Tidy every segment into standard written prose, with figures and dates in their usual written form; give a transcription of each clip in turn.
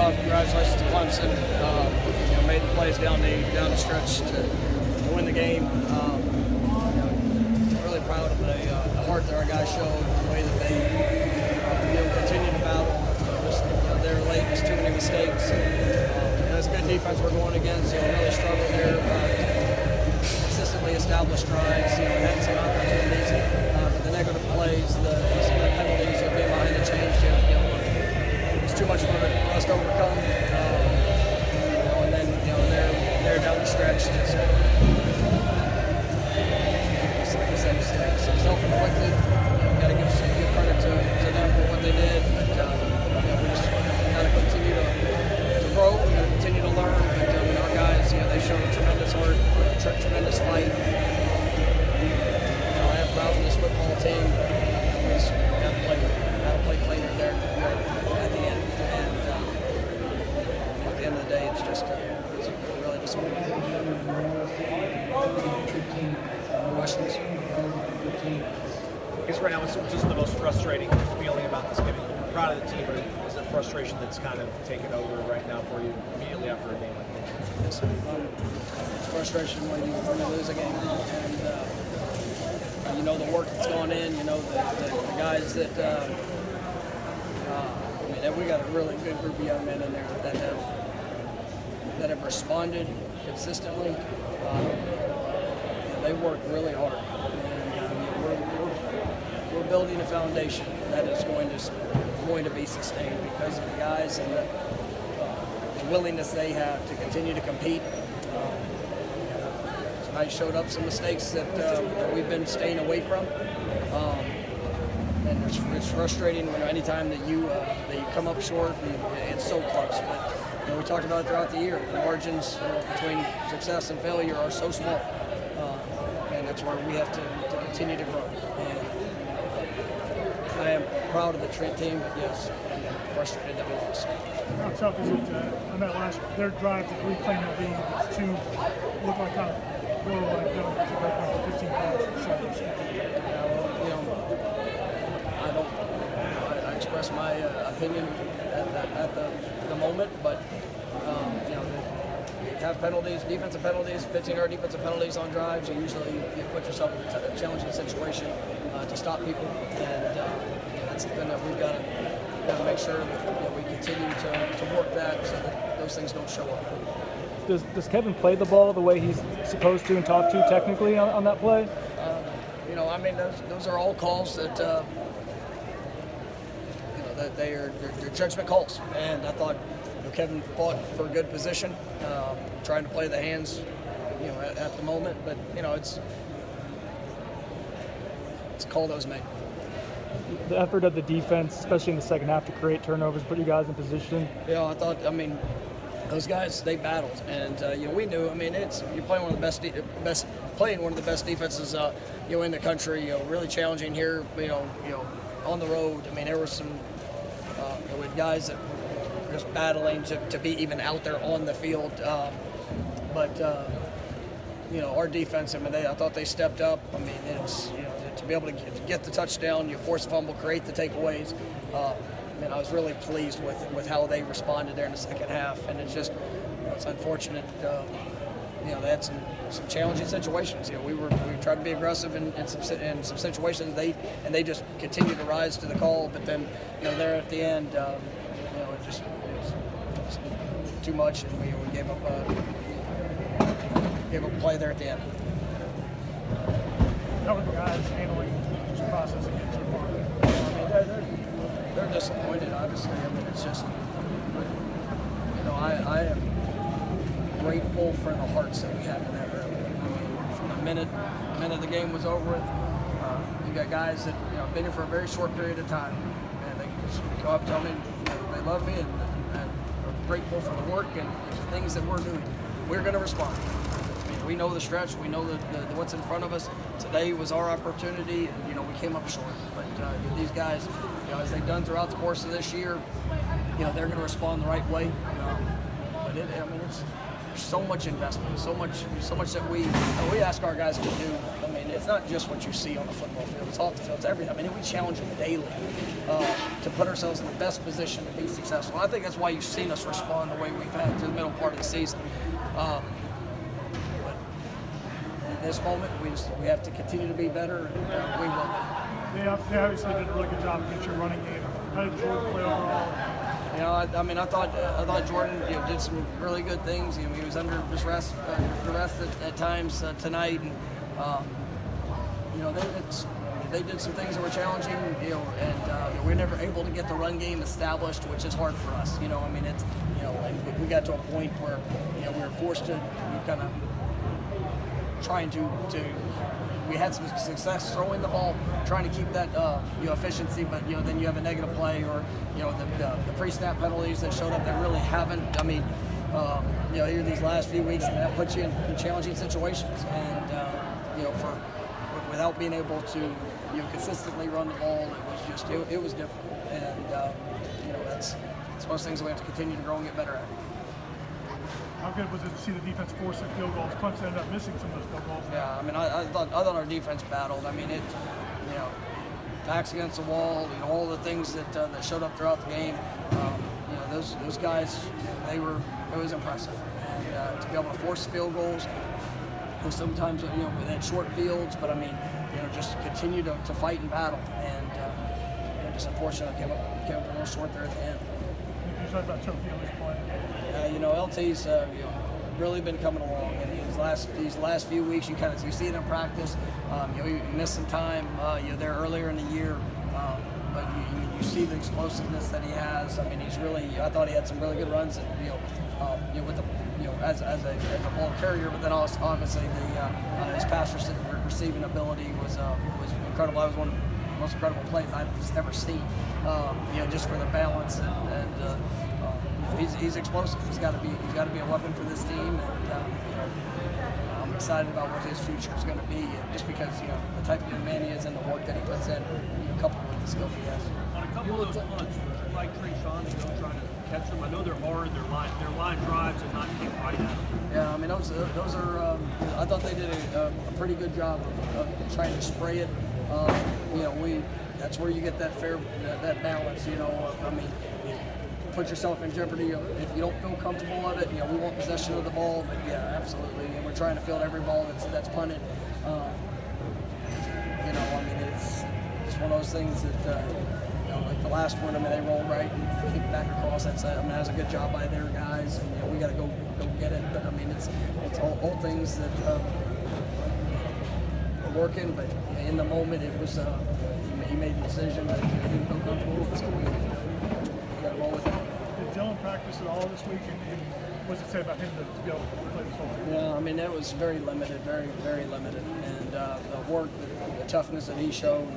off, congratulations to Clemson. Made the plays down the stretch to win the game. Really proud of the heart that our guys showed, the way that they continue to battle. They're late, just too many mistakes. It's a good defense we're going against. Really struggled there. Consistently established drives. Had some opportunities, but the negative plays, the penalties, being behind the chains, it's too much for us to overcome. And then they're down the stretch. Just like I said, some self-inflicted. Got to give credit to them for what they did. But we just got to continue to grow. We got to continue to learn. But our guys, they showed tremendous heart, tremendous fight. I am proud of this football team. We just got to play cleaner there at the end. And at the end of the day, it's just it's really disappointing. Questions? I guess right now, what's just the most frustrating feeling about this game? You're proud of the team, but is it frustration that's kind of taken over right now for you immediately after a game like this? It's frustration when you lose a game, and the work that's gone in. The guys that we got a really good group of young men in there that have responded consistently. They work really hard, and we're building a foundation that is going to be sustained because of the guys and the willingness they have to continue to compete. Tonight showed up some mistakes that we've been staying away from, and it's frustrating when anytime that you come up short and it's so close. But we talked about it throughout the year. The margins between success and failure are so small. And that's where we have to continue to grow. And I am proud of the Trent team, but yes, I'm frustrated that we lost. How tough is it on that their drive to reclaim the lead to look like kind of borderline penalties to break up 15 points in the second? I express my opinion at the moment, but you have penalties, defensive penalties, 15-yard defensive penalties on drives. You put yourself in a challenging situation to stop people, and that's something that we've got to make sure that we continue to work that so that those things don't show up. Does Kevin play the ball the way he's supposed to and talk to technically on that play? Those are all calls that that they're judgment calls, and I thought Kevin fought for a good position, trying to play the hands, at the moment, but it's a call that was made. The effort of the defense, especially in the second half, to create turnovers, put you guys in position. I thought, those guys, they battled, and we knew. It's you're playing one of the playing one of the best defenses, in the country. Really challenging here, on the road. There were some with guys that were just battling to be even out there on the field, but our defense. I thought they stepped up. It's to be able to get the touchdown, you force a fumble, create the takeaways. I was really pleased with how they responded there in the second half, and it's unfortunate. They had some challenging situations. We tried to be aggressive in some situations. They just continued to rise to the call, but then there at the end, it was too much, and we gave up a play there at the end. How are the guys handling this process again so far? They're disappointed, obviously. It's just, I am grateful for the hearts that we have in that room. From the minute the game was over with, you got guys that have been here for a very short period of time, and they just go up and tell me they love me and are grateful for the work and the things that we're doing. We're going to respond. We know the stretch. We know what's in front of us. Today was our opportunity, and we came up short. But these guys, as they've done throughout the course of this year, they're going to respond the right way. But it's so much investment, so much that we ask our guys to do. it's not just what you see on the football field. It's off the field. It's everything. I mean, we challenge them daily to put ourselves in the best position to be successful. And I think that's why you've seen us respond the way we've had to the middle part of the season. But in this moment, we have to continue to be better, and we will be. They obviously did a really good job against your running game. How did Jordan play overall? You know, I mean, I thought Jordan did some really good things. He was under duress at times tonight, and they did some things that were challenging. And we were never able to get the run game established, which is hard for us. I mean, it's like we got to a point where we were forced to kind of trying to. We had some success throwing the ball, trying to keep that efficiency, but then you have a negative play or the pre-snap penalties that showed up that really haven't. I mean, here these last few weeks, and that puts you in challenging situations, and without being able to consistently run the ball, it was difficult, and that's one of those things that we have to continue to grow and get better at. How good was it to see the defense force some field goals? Clemson ended up missing some of those field goals. Yeah, I mean, I thought our defense battled. I mean, backs against the wall, all the things that showed up throughout the game. Those guys, it was impressive. And to be able to force field goals, sometimes within short fields, but I mean, just continue to fight and battle. And just unfortunately came up a little short there at the end. You talked about Joe Fielder's play. LT's really been coming along, and these last few weeks you see it in practice. You missed some time there earlier in the year, but you see the explosiveness that he has. I mean, I thought he had some really good runs, with as a ball carrier, but then also obviously his pass receiving ability was incredible. That was one of the most incredible plays I've ever seen. Just for the balance and he's explosive. He's got to be a weapon for this team, and I'm excited about what his future is going to be. Just because the type of man he is and the work that he puts in, coupled with the skill he has. On a couple of those punts, like Trayshawn to go trying to catch them. I know they're hard. They're line drives and not kick right at them. Yeah, I mean those are. I thought they did a pretty good job of trying to spray it. That's where you get that that balance. I mean, put yourself in jeopardy if you don't feel comfortable of it. We want possession of the ball, but yeah, absolutely. And we're trying to field every ball that's punted. I mean, it's one of those things that like the last one. I mean, they roll right and kick back across. That was a good job by their guys, and we got to go get it. But I mean, it's all things that are working. But in the moment, it was he made the decision that he didn't feel comfortable with, so we got to roll with it. Did Dylan practice at all this week, and what does it say about him to be able to play this whole game? Yeah, I mean, it was very limited, very, very limited. And the work, the toughness that he showed,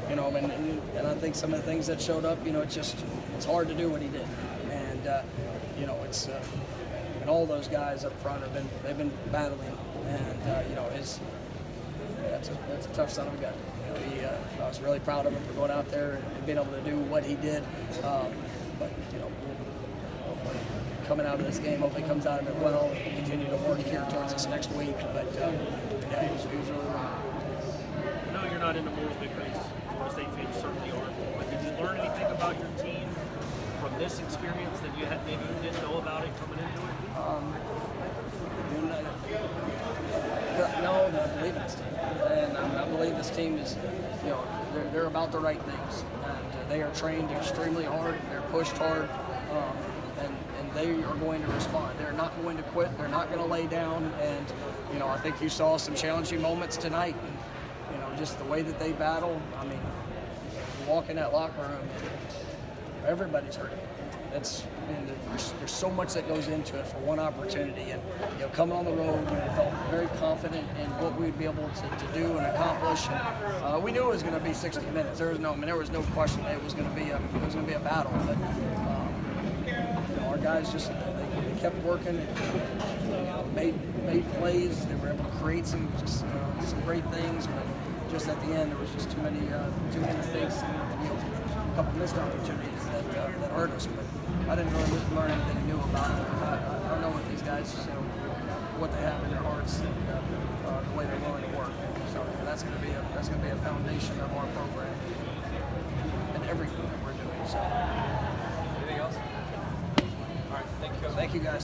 and I think some of the things that showed up, it's hard to do what he did. And, and all those guys up front they've been battling. And, that's a tough son of a gun. I was really proud of him for going out there and being able to do what he did. But coming out of this game, hopefully comes out of it well. We'll continue to work here towards this next week. But yeah, he was really wrong. I know you're not in the moral victories. Florida State fans certainly aren't. But did you learn anything about your team from this experience that you maybe you didn't know about it coming into it? No, I believe in this team, and I believe this team is, they're about the right things, and they are trained extremely hard. They're pushed hard, and they are going to respond. They're not going to quit. They're not going to lay down. And I think you saw some challenging moments tonight. And, just the way that they battle. I mean, you walk in that locker room, everybody's hurting. There's so much that goes into it for one opportunity, and coming on the road, we felt very confident in what we'd be able to do and accomplish. And we knew it was going to be 60 minutes. There was no question that it was going to be a battle. But our guys they kept working, and, made plays. They were able to create some great things, but just at the end there was just too many mistakes and a couple missed opportunities that hurt us. But I didn't really learn anything new about it. I don't know what these guys what they have in their hearts and the way they're willing to work. So that's going to be a foundation of our program and everything that we're doing. So Anything else? All right, thank you, Coach. thank you guys.